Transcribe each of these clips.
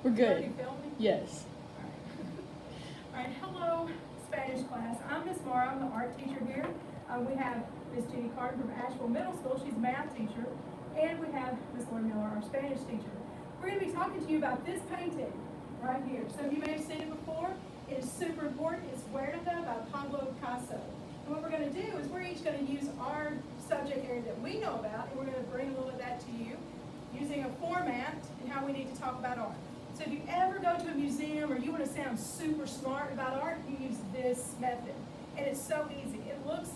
We're good. Already filming? Yes. All right, hello, Spanish class. I'm Miss Mara, I'm the art teacher here. We have Miss Jenny Carter from Asheville Middle School, she's a math teacher. And we have Miss Laura Miller, our Spanish teacher. We're gonna be talking to you about this painting right here. Some of you may have seen it before. It is super important. It's Guernica by Pablo Picasso. And what we're gonna do is we're each gonna use our subject area that we know about, and we're gonna bring a little of that to you using a format and how we need to talk about art. So if you ever go to a museum or you want to sound super smart about art, you use this method. And it's so easy. It looks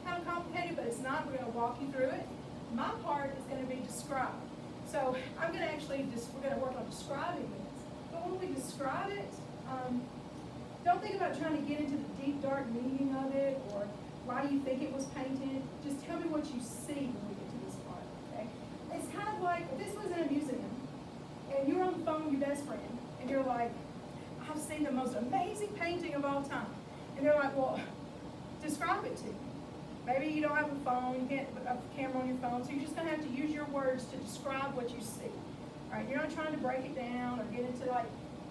kind of complicated, but it's not. We're going to walk you through it. My part is going to be describe. So I'm going to we're going to work on describing this. But when we describe it, don't think about trying to get into the deep, dark meaning of it or why you think it was painted. Just tell me what you see when we get to this part, okay? It's kind of like, if this was in a museum, and you're on the phone with your best friend, and you're like, I've seen the most amazing painting of all time. And they're like, well, describe it to me. Maybe you don't have a phone, you can't put a camera on your phone, so you're just gonna have to use your words to describe what you see. All right, you're not trying to break it down or get into like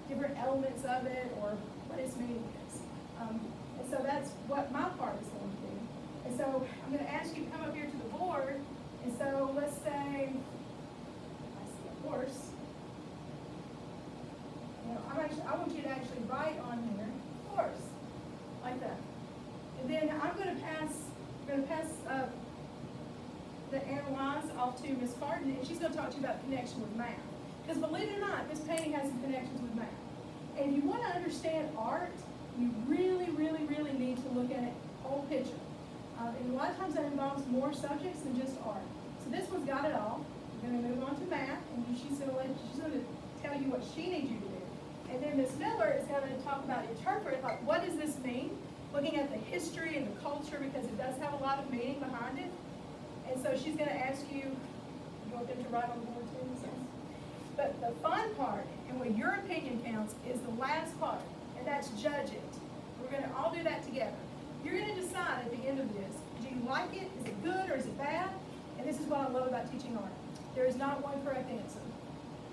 different elements of it or what its meaning is. And so that's what my part is going to be. And so I'm gonna ask you to come up here to the board. And so let's say, I see a horse. I want you to actually write on here, horse, like that. And then I'm going to pass the analyze off to Miss Carden, and she's going to talk to you about connection with math. Because believe it or not, this painting has some connections with math. And if you want to understand art, you really, really, really need to look at it whole picture. And a lot of times that involves more subjects than just art. So this one's got it all. We're going to move on to math, and she's going to tell you what she needs you to do. And then Ms. Miller is going to talk about interpret, like what does this mean? Looking at the history and the culture, because it does have a lot of meaning behind it. And so she's going to ask you want them to write on the board too? So. But the fun part, and where your opinion counts, is the last part, and that's judge it. We're going to all do that together. You're going to decide at the end of this, do you like it? Is it good or is it bad? And this is what I love about teaching art. There is not one correct answer.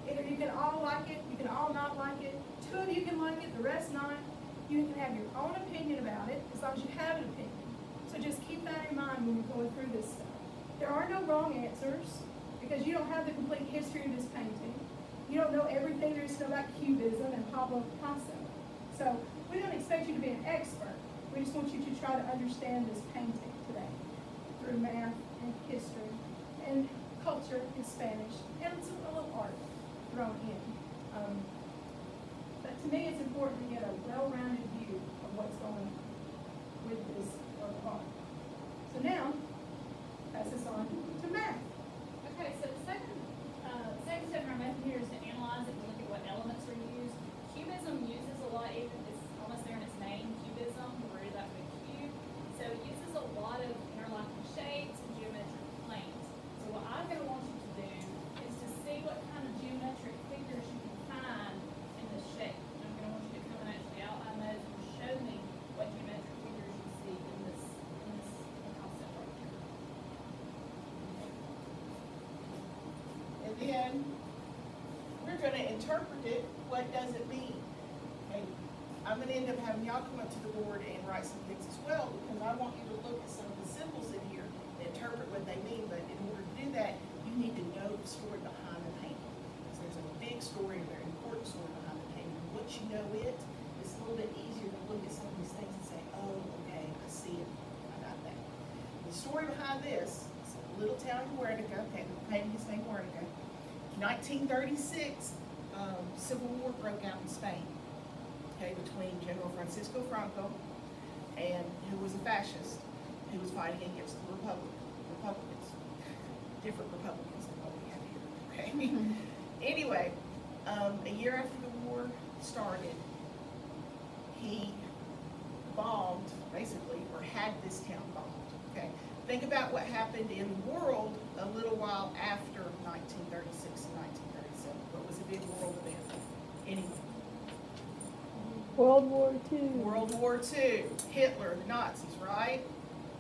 Either you can all like it, you can all not like it, two of you can like it, the rest not. You can have your own opinion about it, as long as you have an opinion. So just keep that in mind when you're going through this stuff. There are no wrong answers, because you don't have the complete history of this painting. You don't know everything there is to know about Cubism and Pablo Picasso. So we don't expect you to be an expert. We just want you to try to understand this painting today through math and history and culture and Spanish and some a little art thrown in. But to me, it's important to get a well-rounded view of what's going on with this work of art. So now, pass this on to math. Okay, so the second step in our method here is to analyze it and look at what elements are used. Cubism uses a lot, even it's almost there in its name, cubism, the root of the cube. So it uses a lot of interlocking shapes and geometric planes. So what I'm going to want you to do is to see what kind of geometric figures you can find in this shape. And I'm going to want you to come and actually outline those and show me what geometric figures you see in this concept right here. And then we're going to interpret it. What does it mean? Okay. I'm going to end up having y'all come up to the board and write some things as well, because I want you to look at some of the symbols in here and interpret what they mean. But in order to do that, you need to know the story behind the painting. Because there's a big story, a very important story behind the painting. And once you know it, it's a little bit easier to look at some of these things and say, oh, okay, I see it. I got that. The story behind this is a little town in Guernica. Okay, the painting is named Guernica. 1936, Civil War broke out in Spain. Okay, between General Francisco Franco and who was a fascist who was fighting against the Republicans. Different Republicans than what we have here. Okay. Anyway, a year after the war started, he bombed, basically, or had this town bombed. Okay. Think about what happened in the world a little while after 1936 and 1937. What was a big world event? Anyway. World War II. World War II. Hitler, the Nazis, right?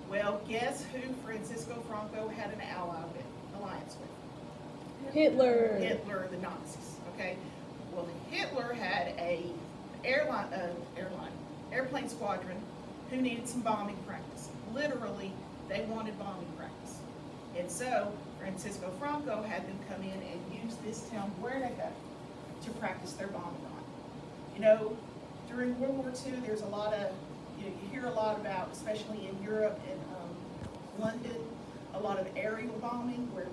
Well, guess who Francisco Franco had an alliance with? Hitler. Hitler, the Nazis. Okay. Well, Hitler had a airplane squadron who needed some bombing practice. Literally, they wanted bombing practice. And so Francisco Franco had them come in and use this town, Guernica, to practice their bombing on. You know, during World War II, there's a lot of, you hear a lot about, especially in Europe and London, a lot of aerial bombing where,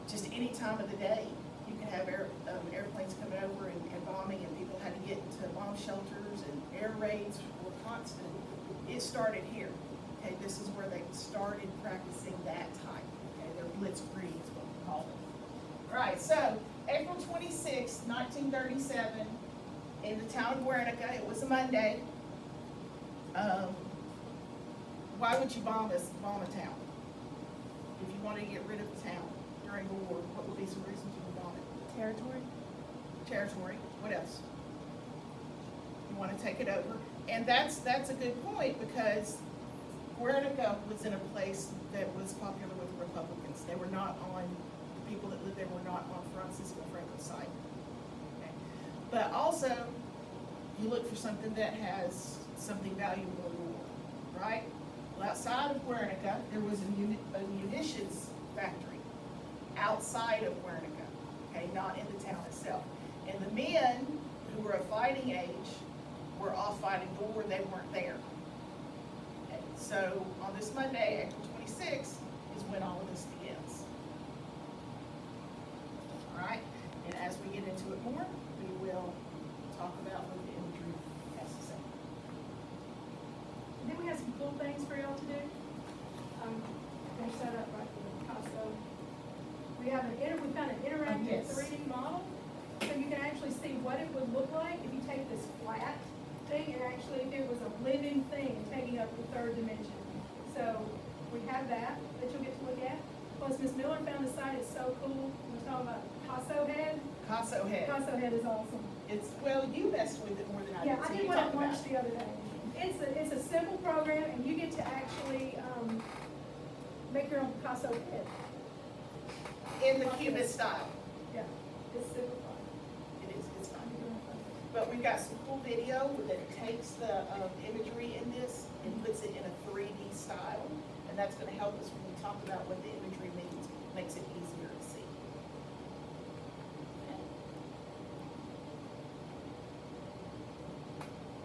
just any time of the day, you can have airplanes coming over and bombing, and people had to get into bomb shelters, and air raids were constant. It started here. Okay, this is where they started practicing that type. Okay, their blitzkrieg is what we call it. All right, so April 26, 1937, in the town of Guernica, it was a Monday. Why would you bomb a town? If you wanted to get rid of the town during the war, what would be some reasons you would bomb it? Territory? Territory. What else? You want to take it over. And that's a good point, because Guernica was in a place that was popular with Republicans. They were not on, the people that lived there were not on Francisco Franco's side. Okay. But also, you look for something that has something valuable in war, right? Well, outside of Guernica, there was a munitions factory outside of Guernica, okay, not in the town itself. And the men who were of fighting age were off fighting the war, they weren't there. Okay, so on this Monday, April 26th, is when all of this begins. All right, and as we get into it more, we will talk about what the imagery has to say. Then we have some cool things for y'all to do. They're set up right for Picasso. We found an interactive Yes. 3D model, so you can actually see what it would look like if you take this flat thing and actually if it was a living thing taking up the third dimension. So we have that you'll get to look at. Plus, Ms. Miller found the site, it's so cool. We're talking about Picasso Head. Picasso Head. Picasso Head is awesome. It's, well, you messed with it more than I did. Yeah, I so did you one talk at about lunch it. the other day. It's a simple program, and you get to actually make your own Picasso head. In the Cubist style. Yeah, it's super fun. It is, it's fun. But we've got some cool video that takes the imagery in this and puts it in a 3D style. And that's gonna help us when we talk about what the imagery means, makes it easier to see.